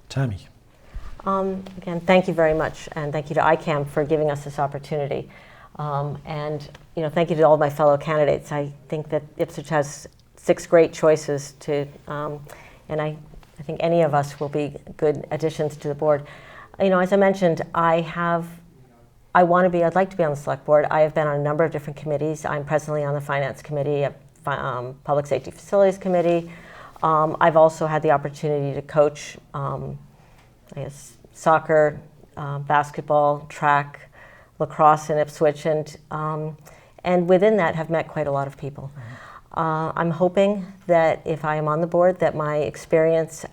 Tammy. Again, thank you very much, and thank you to ICAM for giving us this opportunity. And you know, thank you to all my fellow candidates. I think that Ipswich has 6 great choices to, and I think any of us will be good additions to the board. You know, as I mentioned, I'd like to be on the select board. I have been on a number of different committees. I'm presently on the finance committee, public safety facilities committee. I've also had the opportunity to coach, I guess, soccer, basketball, track, lacrosse in Ipswich, and within that have met quite a lot of people. I'm hoping that if I am on the board, that my experience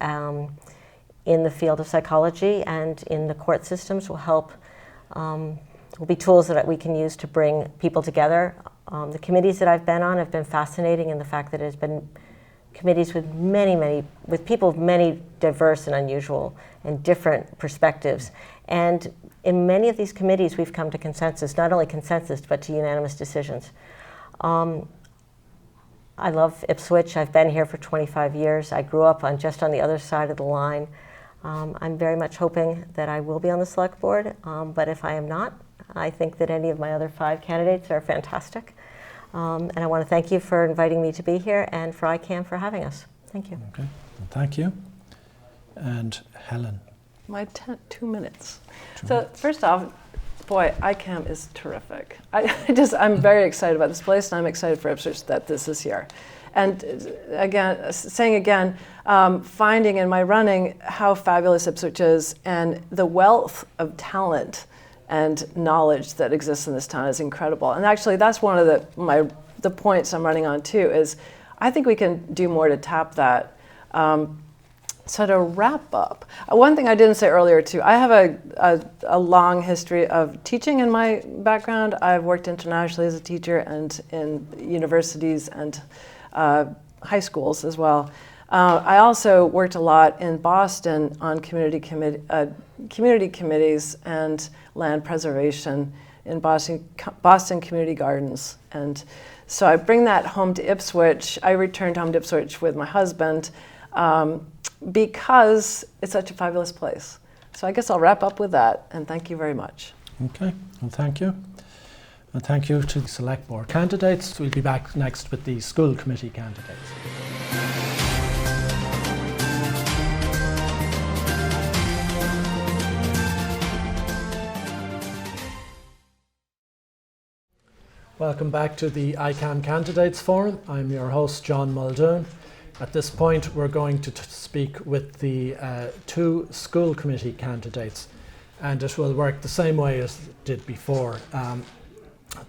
in the field of psychology and in the court systems will help, will be tools that we can use to bring people together. The committees that I've been on have been fascinating in the fact that it has been committees with with people of many diverse and unusual and different perspectives. And in many of these committees, we've come to consensus, not only consensus, but to unanimous decisions. I love Ipswich. I've been here for 25 years. I grew up just on the other side of the line. I'm very much hoping that I will be on the select board, but if I am not, I think that any of my other 5 candidates are fantastic. And I want to thank you for inviting me to be here and for ICAM for having us. Thank you. Okay, well, thank you. And Helen. My 2 minutes. So first off, boy, ICAM is terrific. I'm very excited about this place, and I'm excited for Ipswich that this is here. And again, finding in my running how fabulous Ipswich is, and the wealth of talent and knowledge that exists in this town is incredible. And actually, that's one of the points I'm running on too. Is I think we can do more to tap that. So to wrap up, one thing I didn't say earlier too, I have a long history of teaching in my background. I've worked internationally as a teacher and in universities and high schools as well. I also worked a lot in Boston on community committees and land preservation in Boston Community Gardens. And so I bring that home to Ipswich. I returned home to Ipswich with my husband. Because it's such a fabulous place. So I guess I'll wrap up with that, and thank you very much. Okay, well, thank you. And thank you to the select board candidates. We'll be back next with the school committee candidates. Welcome back to the ICAM Candidates Forum. I'm your host, John Muldoon. At this point, we're going to speak with the 2 school committee candidates, and it will work the same way as it did before.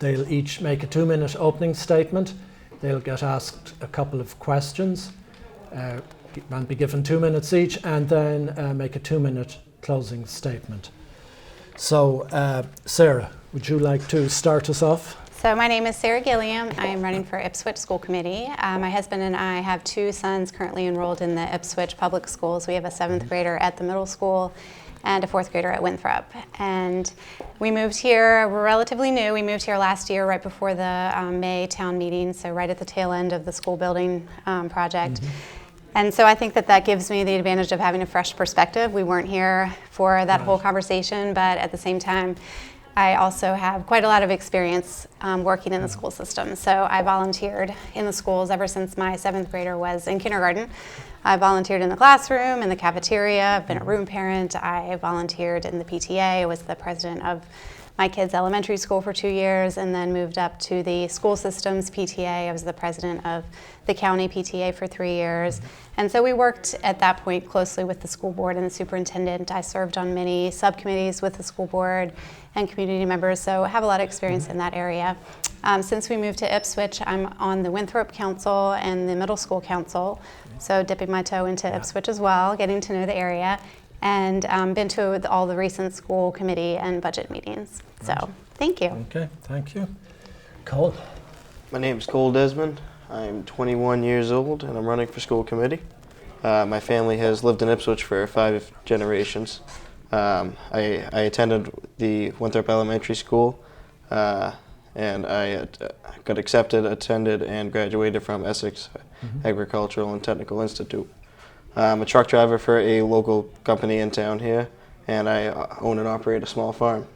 They'll each make a 2-minute opening statement. They'll get asked a couple of questions and be given 2 minutes each, and then make a 2-minute closing statement. So, Sarah, would you like to start us off? So my name is Sarah Gilliam. I am running for Ipswich School Committee. My husband and I have 2 sons currently enrolled in the Ipswich Public Schools. We have a 7th grader at the middle school and a 4th grader at Winthrop. And we moved here, we're relatively new. We moved here last year right before the May town meeting, so right at the tail end of the school building project. And so I think that gives me the advantage of having a fresh perspective. We weren't here for that whole conversation, but at the same time, I also have quite a lot of experience working in the school system. So I volunteered in the schools ever since my 7th grader was in kindergarten. I volunteered in the classroom, in the cafeteria. I've been a room parent. I volunteered in the PTA. I was the president of my kids' elementary school for 2 years, and then moved up to the school systems PTA. I was the president of the county PTA for 3 years. And so we worked at that point closely with the school board and the superintendent. I served on many subcommittees with the school board and community members, so I have a lot of experience in that area. Since we moved to Ipswich, I'm on the Winthrop Council and the Middle School Council, so dipping my toe into Ipswich as well, getting to know the area. and been to all the recent school committee and budget meetings. So thank you. Okay, thank you. Cole? My name is Cole Desmond. I'm 21 years old and I'm running for school committee. My family has lived in Ipswich for 5 generations. I attended the Winthrop Elementary School and I got accepted, attended, and graduated from Essex Agricultural and Technical Institute. I'm a truck driver for a local company in town here, and I own and operate a small farm.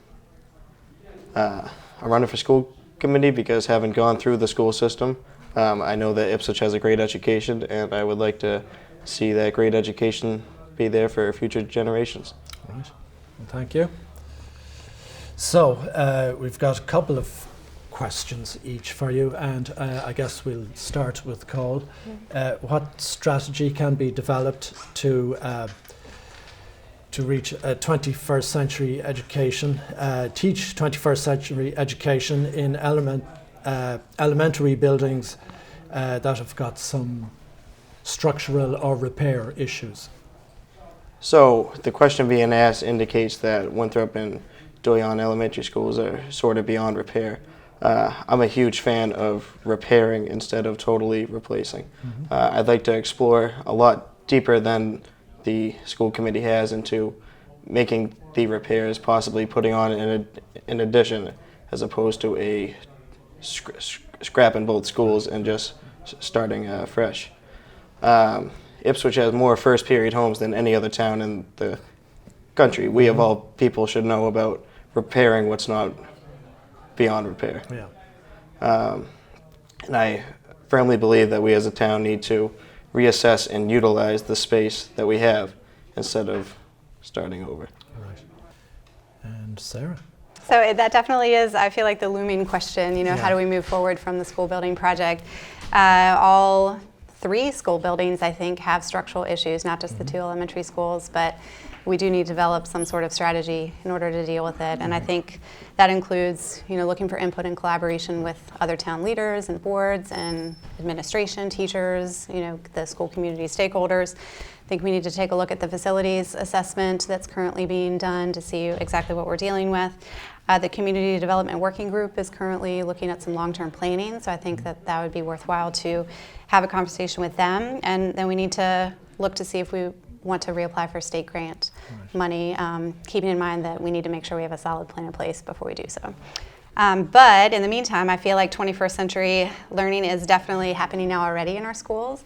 I'm running for school committee because having gone through the school system, I know that Ipswich has a great education, and I would like to see that great education be there for future generations. Right, well, thank you. So we've got a couple of questions each for you, and I guess we'll start with Cole. What strategy can be developed to reach a 21st century education, teach 21st century education in elementary buildings that have got some structural or repair issues? So the question being asked indicates that Winthrop and Doyon elementary schools are sort of beyond repair. I'm a huge fan of repairing instead of totally replacing. I'd like to explore a lot deeper than the school committee has into making the repairs, possibly putting on an addition as opposed to a scrapping both schools and just starting fresh. Ipswich has more first period homes than any other town in the country. We of all people should know about repairing what's not beyond repair. Yeah. And I firmly believe that we as a town need to reassess and utilize the space that we have instead of starting over. Right. And Sarah? So that definitely is, I feel like, the looming question, Yeah. how do we move forward from the school building project? All 3 school buildings, I think, have structural issues, not just the 2 elementary schools, but we do need to develop some sort of strategy in order to deal with it. And I think that includes, looking for input and collaboration with other town leaders and boards and administration, teachers, the school community stakeholders. I think we need to take a look at the facilities assessment that's currently being done to see exactly what we're dealing with. The Community Development Working Group is currently looking at some long-term planning, so I think that would be worthwhile to have a conversation with them. And then we need to look to see if we want to reapply for state grant money, keeping in mind that we need to make sure we have a solid plan in place before we do so. But in the meantime, I feel like 21st century learning is definitely happening now already in our schools.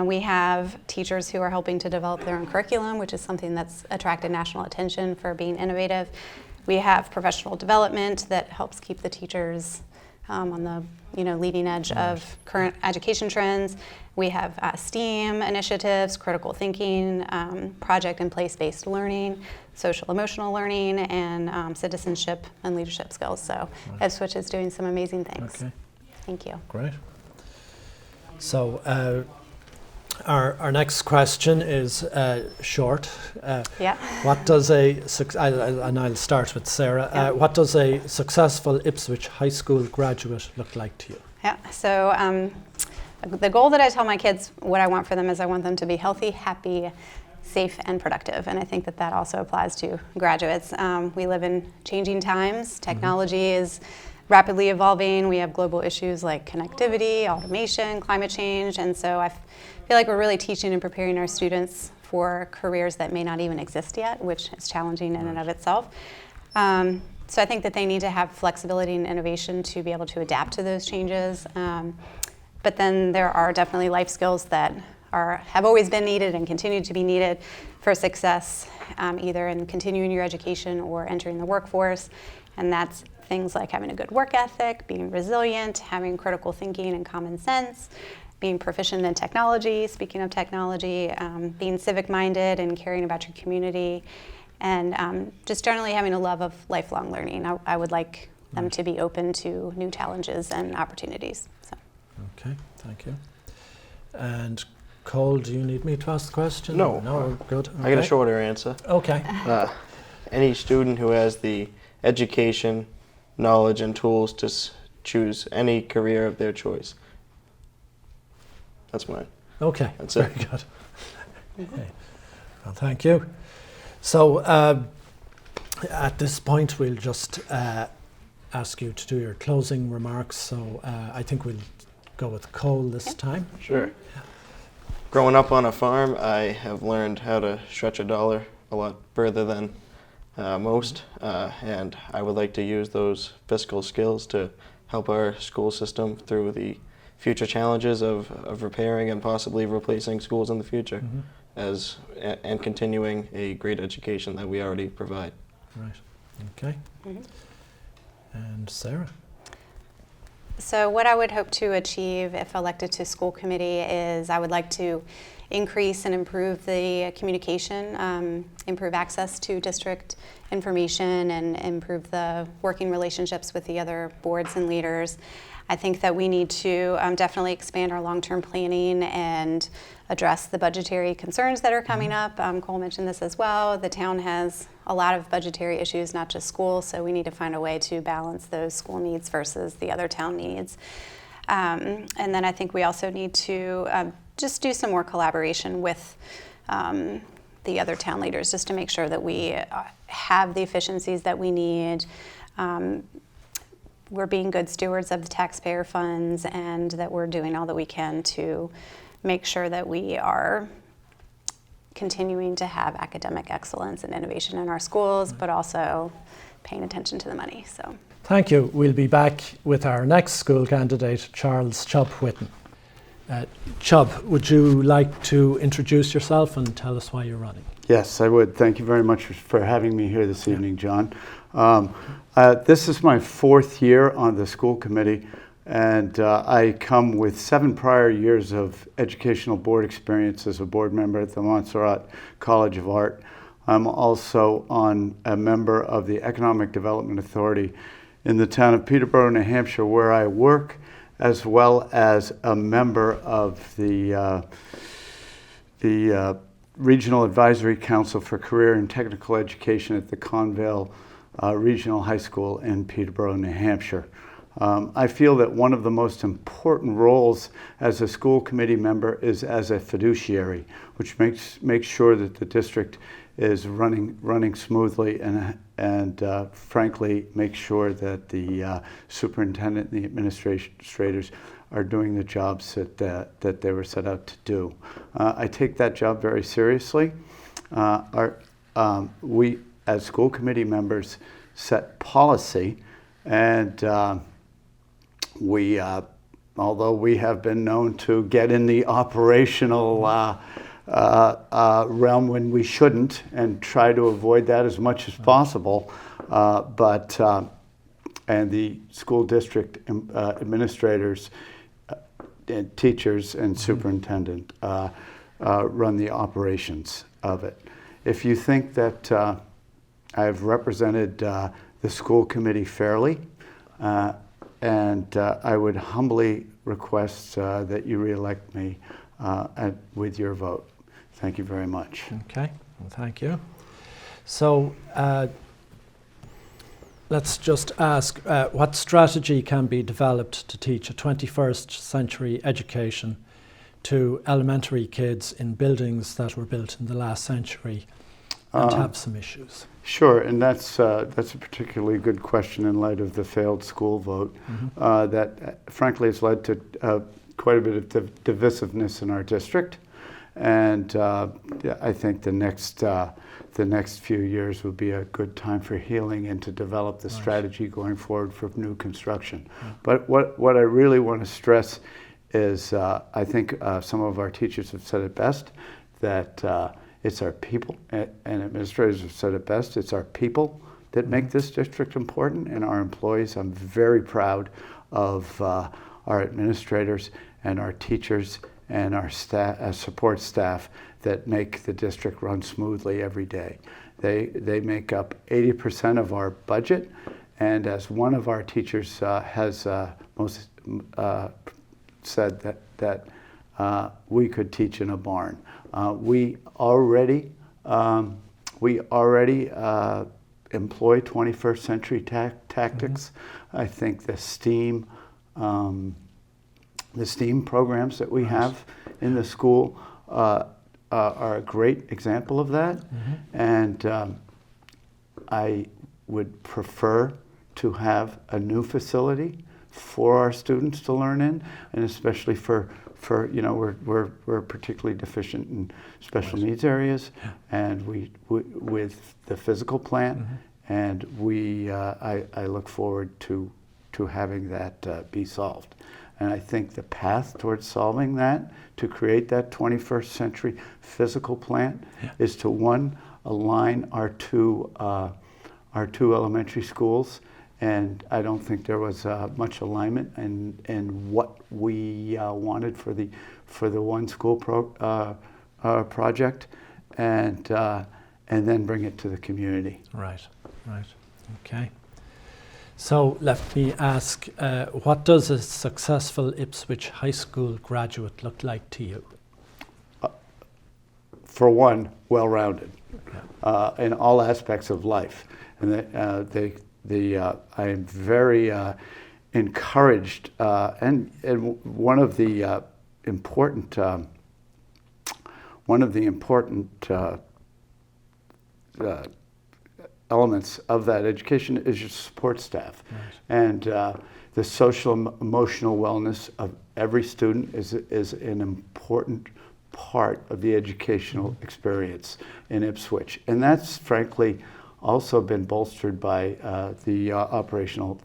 We have teachers who are helping to develop their own curriculum, which is something that's attracted national attention for being innovative. We have professional development that helps keep the teachers on the leading edge of current education trends. We have STEAM initiatives, critical thinking, project and place-based learning, social emotional learning, and citizenship and leadership skills. So Ipswich is doing some amazing things. Okay. Thank you. Great. So our next question is short. Yeah. What does and I'll start with Sarah. Yeah. What does a successful Ipswich High School graduate look like to you? Yeah. So the goal that I tell my kids, what I want for them is I want them to be healthy, happy, safe, and productive. And I think that also applies to graduates. We live in changing times. Technology is rapidly evolving. We have global issues like connectivity, automation, climate change. And so I feel like we're really teaching and preparing our students for careers that may not even exist yet, which is challenging in and of itself. So I think that they need to have flexibility and innovation to be able to adapt to those changes. But then there are definitely life skills that have always been needed and continue to be needed for success, either in continuing your education or entering the workforce. And that's things like having a good work ethic, being resilient, having critical thinking and common sense, being proficient in technology, speaking of technology, being civic-minded and caring about your community, and just generally having a love of lifelong learning. I would like them to be open to new challenges and opportunities. So. Okay, thank you. And Cole, do you need me to ask the question? No. No, good. I got a shorter answer. Okay. Any student who has the education, knowledge, and tools to choose any career of their choice. That's mine. Okay, That's very it. good. Okay. Well, thank you. So at this point, we'll just ask you to do your closing remarks. So I think we'll go with Cole this time. Sure. Growing up on a farm, I have learned how to stretch a dollar a lot further than most, and I would like to use those fiscal skills to help our school system through the future challenges of repairing and possibly replacing schools in the future, and continuing a great education that we already provide. Right. Okay. And Sarah? So what I would hope to achieve if elected to school committee is I would like to increase and improve the communication, improve access to district information, and improve the working relationships with the other boards and leaders. I think that we need to definitely expand our long-term planning and address the budgetary concerns that are coming up. Cole mentioned this as well. The town has a lot of budgetary issues, not just schools, so we need to find a way to balance those school needs versus the other town needs. And then I think we also need to just do some more collaboration with the other town leaders just to make sure that we have the efficiencies that we need. We're being good stewards of the taxpayer funds, and that we're doing all that we can to make sure that we are continuing to have academic excellence and innovation in our schools, but also paying attention to the money. So, thank you. We'll be back with our next school candidate, Charles Chubb Whitten. Chubb, would you like to introduce yourself and tell us why you're running? Yes, I would. Thank you very much for having me here this evening, John. This is my 4th year on the school committee, and I come with 7 prior years of educational board experience as a board member at the Montserrat College of Art. I'm also a member of the Economic Development Authority in the town of Peterborough, New Hampshire, where I work, as well as a member of the Regional Advisory Council for Career and Technical Education at the Convale Regional High School in Peterborough, New Hampshire. I feel that one of the most important roles as a school committee member is as a fiduciary, which makes sure that the district is running smoothly and frankly makes sure that the superintendent and the administrators are doing the jobs that they were set out to do. I take that job very seriously. We, as school committee members, set policy, and although we have been known to get in the operational realm when we shouldn't, and try to avoid that as much as possible, and the school district administrators and teachers and superintendent run the operations of it. If you think that I've represented the school committee fairly, and I would humbly request that you re-elect me with your vote. Thank you very much. Okay, well, thank you. So let's just ask, what strategy can be developed to teach a 21st century education to elementary kids in buildings that were built in the last century and have some issues? Sure, and that's a particularly good question in light of the failed school vote that frankly has led to quite a bit of divisiveness in our district. And I think the next few years will be a good time for healing and to develop the strategy going forward for new construction. But what I really want to stress is I think some of our teachers have said it best, that it's our people, and administrators have said it best, it's our people that make this district important, and our employees. I'm very proud of our administrators and our teachers and our staff, support staff that make the district run smoothly every day. They make up 80% of our budget, and as one of our teachers has said that we could teach in a barn. We already employ 21st century tactics. I think the STEAM programs that we have in the school are a great example of that, and I would prefer to have a new facility for our students to learn in, and especially for we're particularly deficient in special needs areas, and we with the physical plant, and I look forward to having that be solved. And I think the path towards solving that, to create that 21st century physical plant, is to, one, align our two elementary schools. And I don't think there was much alignment in what we wanted for the one school project, and then bring it to the community. Right. Okay. So let me ask, what does a successful Ipswich High School graduate look like to you? For one, well-rounded in all aspects of life, and I am very encouraged, and one of the important elements of that education is your support staff, and the social emotional wellness of every student is an important part of the educational experience in Ipswich, and that's frankly also been bolstered by the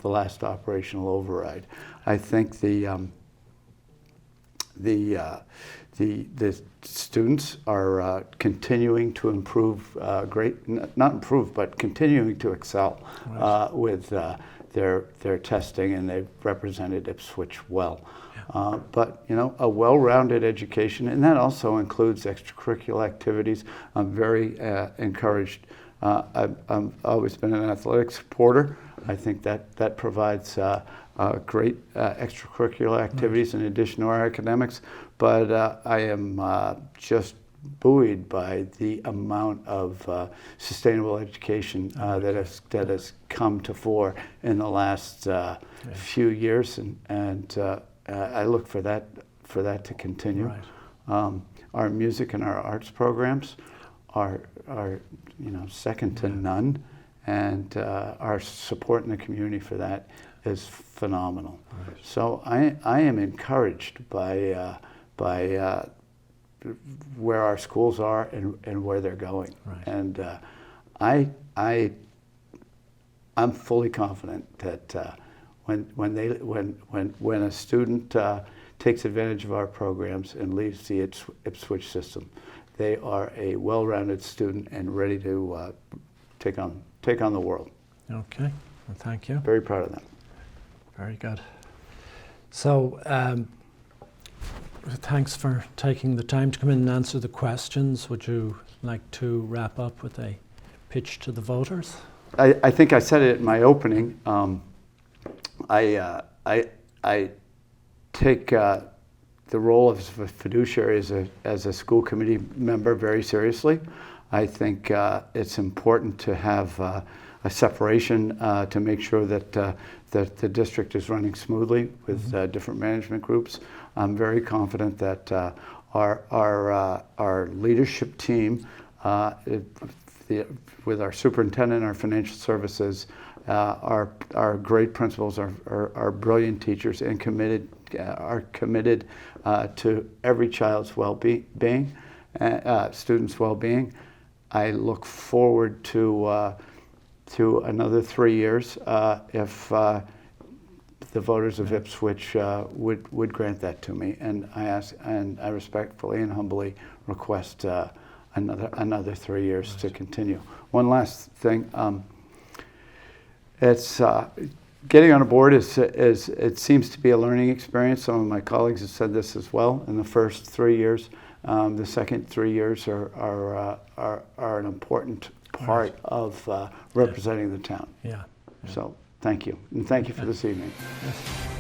last operational override. I think the students are continuing to improve, not improve, but continuing to excel with their testing, and they've represented Ipswich well. But a well-rounded education, and that also includes extracurricular activities. I'm very encouraged. I've always been an athletic supporter. I think that provides great extracurricular activities in addition to our academics. But I am just buoyed by the amount of sustainable education that has come to fore in the last few years, and I look for that to continue. Our music and our arts programs are second to none, and our support in the community for that is phenomenal. So I am encouraged by where our schools are and where they're going, and I'm fully confident that when a student takes advantage of our programs and leaves the Ipswich system, they are a well-rounded student and ready to take on the world. Okay, well, thank you. Very proud of them. Very good. So, thanks for taking the time to come in and answer the questions. Would you like to wrap up with a pitch to the voters? I think I said it in my opening. I take the role of a fiduciary as a school committee member very seriously. I think it's important to have a separation to make sure that the district is running smoothly with different management groups. I'm very confident that our leadership team, with our superintendent, our financial services, our great principals, our brilliant teachers, and are committed to every child's well-being, students' well-being. I look forward to another 3 years if the voters of Ipswich would grant that to me, and I respectfully and humbly request another 3 years to continue. One last thing. It's getting on a board it seems to be a learning experience. Some of my colleagues have said this as well. In the first 3 years, the second 3 years are an important part of representing the town. Yeah. So thank you, and thank you for this evening. Yes.